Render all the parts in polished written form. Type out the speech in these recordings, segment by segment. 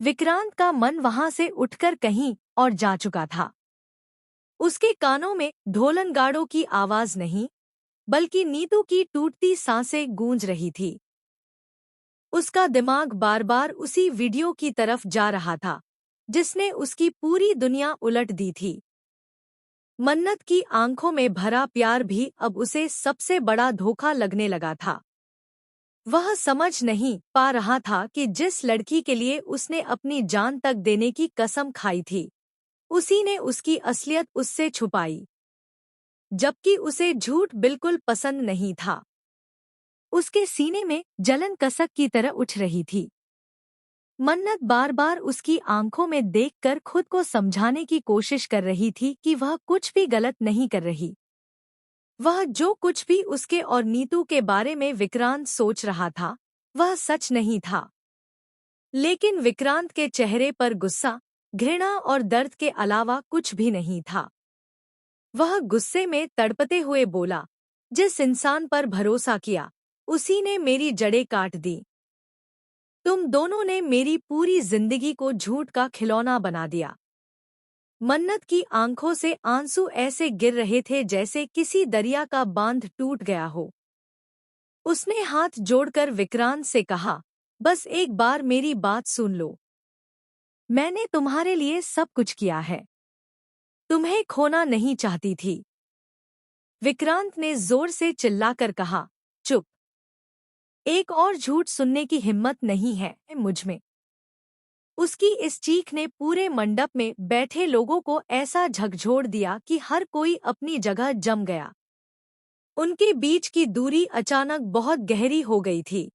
विक्रांत का मन वहां से उठकर कहीं और जा चुका था। उसके कानों में ढोलनगाड़ों की आवाज नहीं, बल्कि नीतू की टूटती सांसें गूंज रही थी। उसका दिमाग बार बार उसी वीडियो की तरफ जा रहा था जिसने उसकी पूरी दुनिया उलट दी थी। मन्नत की आंखों में भरा प्यार भी अब उसे सबसे बड़ा धोखा लगने लगा था। वह समझ नहीं पा रहा था कि जिस लड़की के लिए उसने अपनी जान तक देने की कसम खाई थी, उसी ने उसकी असलियत उससे छुपाई, जबकि उसे झूठ बिल्कुल पसंद नहीं था। उसके सीने में जलन कसक की तरह उठ रही थी। मन्नत बार बार उसकी आंखों में देखकर खुद को समझाने की कोशिश कर रही थी कि वह कुछ भी गलत नहीं कर रही। वह जो कुछ भी उसके और नीतू के बारे में विक्रांत सोच रहा था, वह सच नहीं था। लेकिन विक्रांत के चेहरे पर गुस्सा, घृणा और दर्द के अलावा कुछ भी नहीं था। वह गुस्से में तड़पते हुए बोला, जिस इंसान पर भरोसा किया, उसी ने मेरी जड़ें काट दी। तुम दोनों ने मेरी पूरी जिंदगी को झूठ का खिलौना बना दिया। मन्नत की आंखों से आंसू ऐसे गिर रहे थे जैसे किसी दरिया का बांध टूट गया हो। उसने हाथ जोड़कर विक्रांत से कहा, बस एक बार मेरी बात सुन लो। मैंने तुम्हारे लिए सब कुछ किया है। तुम्हें खोना नहीं चाहती थी। विक्रांत ने जोर से चिल्लाकर कहा, चुप। एक और झूठ सुनने की हिम्मत नहीं है मुझ में। उसकी इस चीख ने पूरे मंडप में बैठे लोगों को ऐसा झकझोर दिया कि हर कोई अपनी जगह जम गया। उनके बीच की दूरी अचानक बहुत गहरी हो गई थी।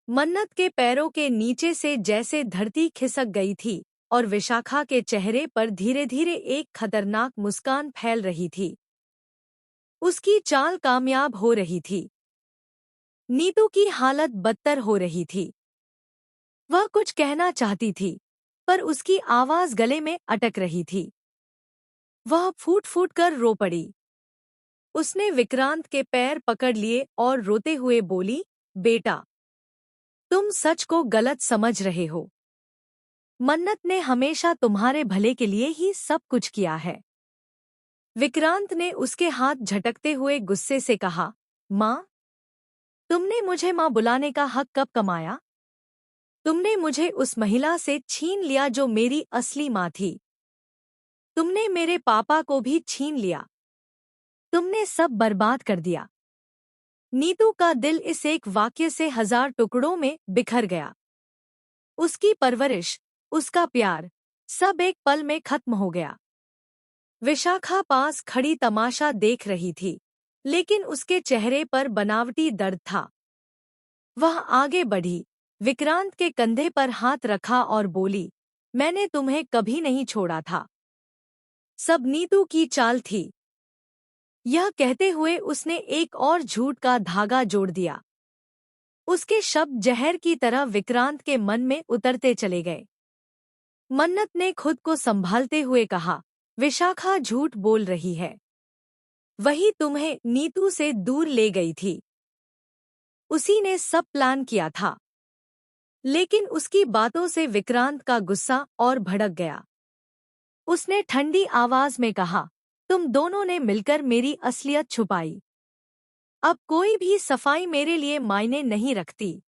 मन्नत के पैरों के नीचे से जैसे धरती खिसक गई थी और विशाखा के चेहरे पर धीरे धीरे एक खतरनाक मुस्कान फैल रही थी। उसकी चाल कामयाब हो रही थी। नीतू की हालत बदतर हो रही थी। वह कुछ कहना चाहती थी, पर उसकी आवाज गले में अटक रही थी। वह फूट फूट कर रो पड़ी। उसने विक्रांत के पैर पकड़ लिए और रोते हुए बोली, बेटा, तुम सच को गलत समझ रहे हो। मन्नत ने हमेशा तुम्हारे भले के लिए ही सब कुछ किया है। विक्रांत ने उसके हाथ झटकते हुए गुस्से से कहा, माँ, तुमने मुझे माँ बुलाने का हक कब कमाया? तुमने मुझे उस महिला से छीन लिया जो मेरी असली माँ थी। तुमने मेरे पापा को भी छीन लिया। तुमने सब बर्बाद कर दिया। नीतू का दिल इस एक वाक्य से 1000 टुकड़ों में बिखर गया। उसकी परवरिश, उसका प्यार, सब एक पल में खत्म हो गया। विशाखा पास खड़ी तमाशा देख रही थी, लेकिन उसके चेहरे पर बनावटी दर्द था। वह आगे बढ़ी, विक्रांत के कंधे पर हाथ रखा और बोली, मैंने तुम्हें कभी नहीं छोड़ा था। सब नीतू की चाल थी। यह कहते हुए उसने एक और झूठ का धागा जोड़ दिया। उसके शब्द जहर की तरह विक्रांत के मन में उतरते चले गए। मन्नत ने खुद को संभालते हुए कहा, विशाखा झूठ बोल रही है। वही तुम्हें नीतू से दूर ले गई थी। उसी ने सब प्लान किया था। लेकिन उसकी बातों से विक्रांत का गुस्सा और भड़क गया। उसने ठंडी आवाज में कहा, तुम दोनों ने मिलकर मेरी असलियत छुपाई। अब कोई भी सफाई मेरे लिए मायने नहीं रखती।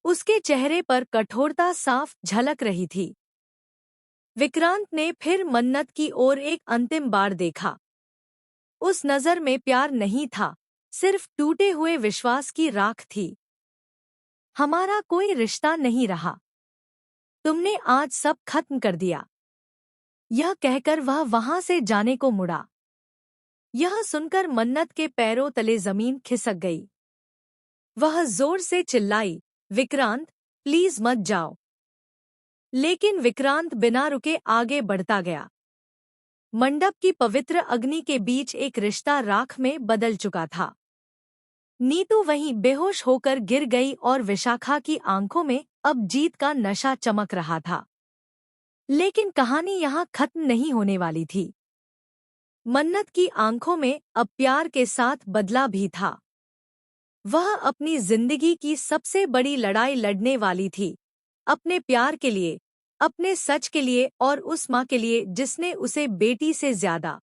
उसके चेहरे पर कठोरता साफ झलक रही थी। विक्रांत ने फिर मन्नत की ओर एक अंतिम बार देखा। उस नजर में प्यार नहीं था, सिर्फ टूटे हुए विश्वास की राख थी। हमारा कोई रिश्ता नहीं रहा। तुमने आज सब खत्म कर दिया। यह कहकर वह वहां से जाने को मुड़ा। यह सुनकर मन्नत के पैरों तले जमीन खिसक गई। वह जोर से चिल्लाई, विक्रांत, प्लीज मत जाओ। लेकिन विक्रांत बिना रुके आगे बढ़ता गया। मंडप की पवित्र अग्नि के बीच एक रिश्ता राख में बदल चुका था। नीतू वहीं बेहोश होकर गिर गई और विशाखा की आंखों में अब जीत का नशा चमक रहा था। लेकिन कहानी यहाँ खत्म नहीं होने वाली थी। मन्नत की आंखों में अब प्यार के साथ बदला भी था। वह अपनी जिंदगी की सबसे बड़ी लड़ाई लड़ने वाली थी, अपने प्यार के लिए, अपने सच के लिए और उस माँ के लिए जिसने उसे बेटी से ज्यादा